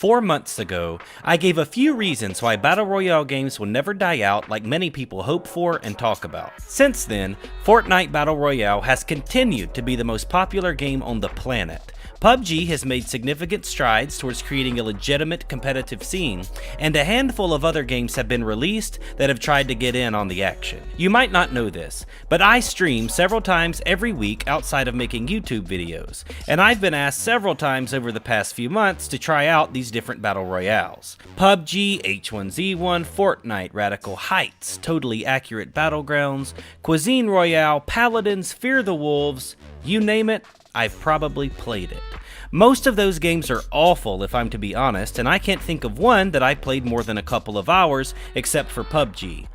4 months ago, I gave a few reasons why Battle Royale games will never die out like many people hope for and talk about. Since then, Fortnite Battle Royale has continued to be the most popular game on the planet. PUBG has made significant strides towards creating a legitimate competitive scene, and a handful of other games have been released that have tried to get in on the action. You might not know this, but I stream several times every week outside of making YouTube videos, and I've been asked several times over the past few months to try out these different Battle Royales. PUBG, H1Z1, Fortnite, Radical Heights, Totally Accurate Battlegrounds, Cuisine Royale, Paladins, Fear the Wolves, you name it, I've probably played it. Most of those games are awful if I'm to be honest, and I can't think of one that I played more than a couple of hours except for PUBG.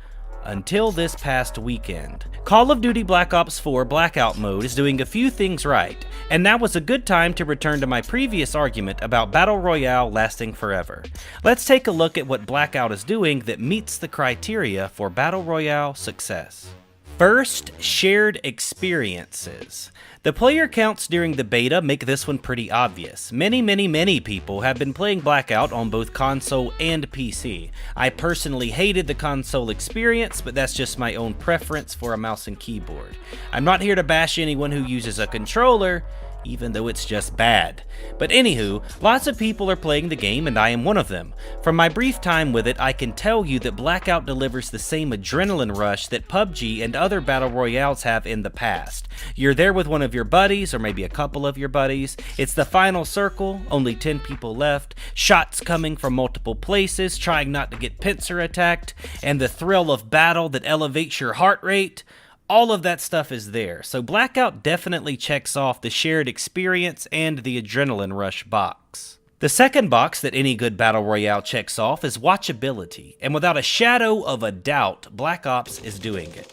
Until this past weekend. Call of Duty Black Ops 4 Blackout mode is doing a few things right, and now was a good time to return to my previous argument about Battle Royale lasting forever. Let's take a look at what Blackout is doing that meets the criteria for Battle Royale success. First, shared experiences. The player counts during the beta make this one pretty obvious. Many people have been playing Blackout on both console and PC. I personally hated the console experience, but that's just my own preference for a mouse and keyboard. I'm not here to bash anyone who uses a controller, even though it's just bad. But anywho, lots of people are playing the game and I am one of them. From my brief time with it, I can tell you that Blackout delivers the same adrenaline rush that PUBG and other Battle Royales have in the past. You're there with one of your buddies, or maybe a couple of your buddies. It's the final circle, only 10 people left, shots coming from multiple places, trying not to get pincer attacked, and the thrill of battle that elevates your heart rate. All of that stuff is there, so Blackout definitely checks off the shared experience and the adrenaline rush box. The second box that any good Battle Royale checks off is watchability, and without a shadow of a doubt, Black Ops is doing it.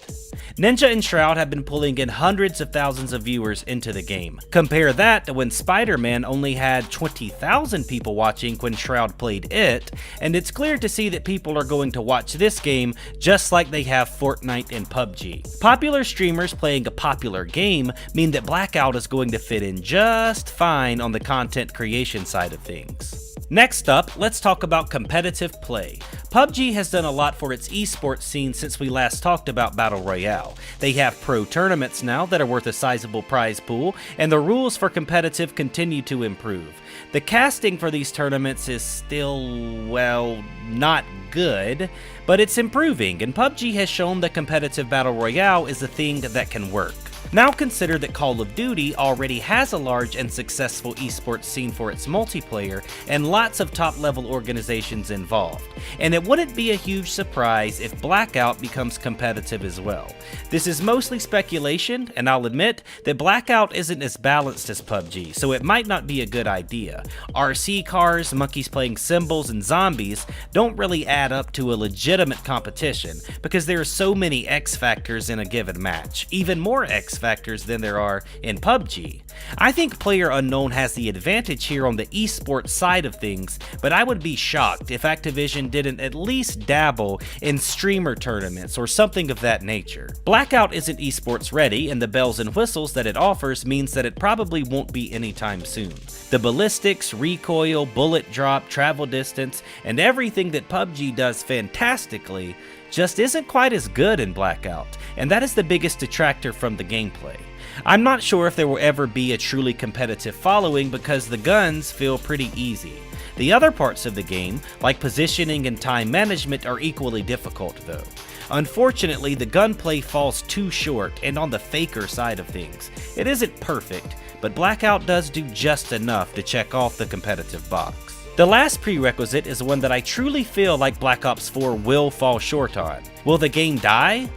Ninja and Shroud have been pulling in hundreds of thousands of viewers into the game. Compare that to when Spider-Man only had 20,000 people watching when Shroud played it, and it's clear to see that people are going to watch this game just like they have Fortnite and PUBG. Popular streamers playing a popular game mean that Blackout is going to fit in just fine on the content creation side of things. Next up, let's talk about competitive play. PUBG has done a lot for its esports scene since we last talked about Battle Royale. They have pro tournaments now that are worth a sizable prize pool, and the rules for competitive continue to improve. The casting for these tournaments is still, well, not good, but it's improving, and PUBG has shown that competitive Battle Royale is a thing that can work. Now consider that Call of Duty already has a large and successful esports scene for its multiplayer and lots of top-level organizations involved, and it wouldn't be a huge surprise if Blackout becomes competitive as well. This is mostly speculation, and I'll admit that Blackout isn't as balanced as PUBG, so it might not be a good idea. RC cars, monkeys playing cymbals, and zombies don't really add up to a legitimate competition because there are so many X factors in a given match, even more X factors than there are in PUBG. I think PlayerUnknown has the advantage here on the esports side of things, but I would be shocked if Activision didn't at least dabble in streamer tournaments or something of that nature. Blackout isn't esports ready, and the bells and whistles that it offers means that it probably won't be anytime soon. The ballistics, recoil, bullet drop, travel distance, and everything that PUBG does fantastically just isn't quite as good in Blackout, and that is the biggest detractor from the gameplay. I'm not sure if there will ever be a truly competitive following because the guns feel pretty easy. The other parts of the game, like positioning and time management, are equally difficult though. Unfortunately, the gunplay falls too short and on the faker side of things. It isn't perfect, but Blackout does do just enough to check off the competitive box. The last prerequisite is one that I truly feel like Black Ops 4 will fall short on. Will the game die?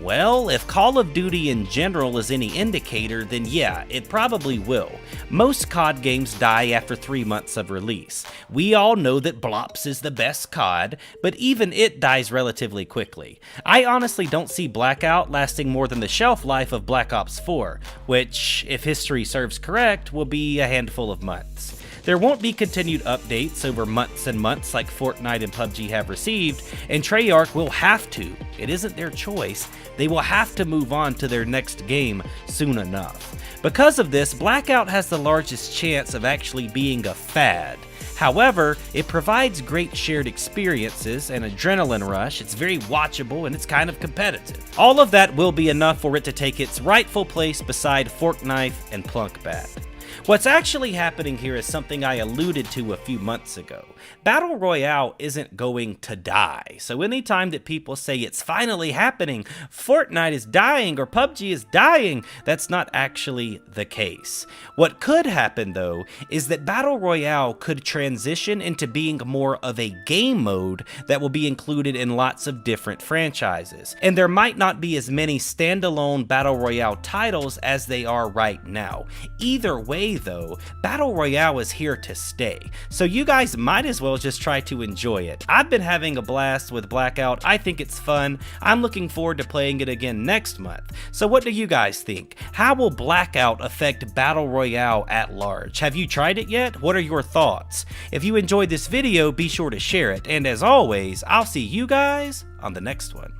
Well, if Call of Duty in general is any indicator, then yeah, it probably will. Most COD games die after 3 months of release. We all know that Blops is the best COD, but even it dies relatively quickly. I honestly don't see Blackout lasting more than the shelf life of Black Ops 4, which, if history serves correct, will be a handful of months. There won't be continued updates over months and months like Fortnite and PUBG have received, and Treyarch will have to. It isn't their choice. They will have to move on to their next game soon enough. Because of this, Blackout has the largest chance of actually being a fad. However, it provides great shared experiences and adrenaline rush, it's very watchable, and it's kind of competitive. All of that will be enough for it to take its rightful place beside Forkknife and Plunkbat. What's actually happening here is something I alluded to a few months ago. Battle Royale isn't going to die, so anytime that people say it's finally happening, Fortnite is dying or PUBG is dying, that's not actually the case. What could happen though is that Battle Royale could transition into being more of a game mode that will be included in lots of different franchises, and there might not be as many standalone Battle Royale titles as they are right now. Either way though, Battle Royale is here to stay, so you guys might as well just try to enjoy it. I've been having a blast with Blackout, I think it's fun, I'm looking forward to playing it again next month. So what do you guys think? How will Blackout affect Battle Royale at large? Have you tried it yet? What are your thoughts? If you enjoyed this video, be sure to share it, and as always, I'll see you guys on the next one.